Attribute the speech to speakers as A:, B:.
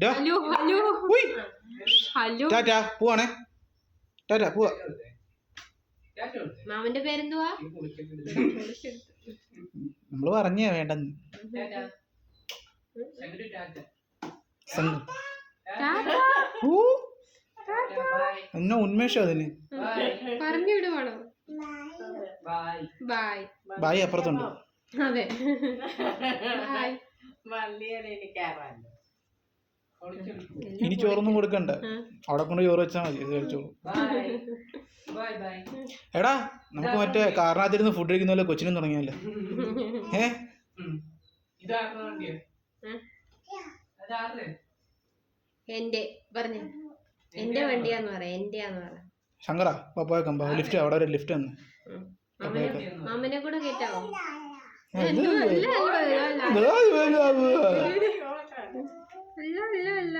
A: Hello hello hello
B: Tata പോവാണേ. ടാറ്റാ പോവാ.
A: മാമന്റെ പേരെന്തുവാ?
B: നമ്മള് പറഞ്ഞ വേണ്ടെന്ന്. എന്നാ ഉന്മേഷം അതിന്
A: പറഞ്ഞു വിടുവാണോ? Bye
B: bye അപ്പുറത്തുണ്ട്.
A: അതെ
B: ഇനി ചോറൊന്നും കൊടുക്കണ്ട, അവിടെ കൊണ്ട് ചോറ് വെച്ചാൽ മതി, ഇത് കഴിച്ചോളൂ. എടാ നമുക്ക് മറ്റേ കാരണത്തിരുന്ന് ഫുഡ് കഴിക്കുന്ന പോലെ കൊച്ചിനും തുടങ്ങിയല്ലേ?
A: എന്റെ പറഞ്ഞു എന്റെ വണ്ടിയാന്ന് പറയാ, എന്റെയാന്ന് പറയാ.
B: ശങ്കറ പപ്പായ കമ്പ ലിഫ്റ്റ്, അവിടെ ഒരു ലിഫ്റ്റ് വന്ന്
A: മാമനെ കൂടെ കേറ്റാവോ? അല്ല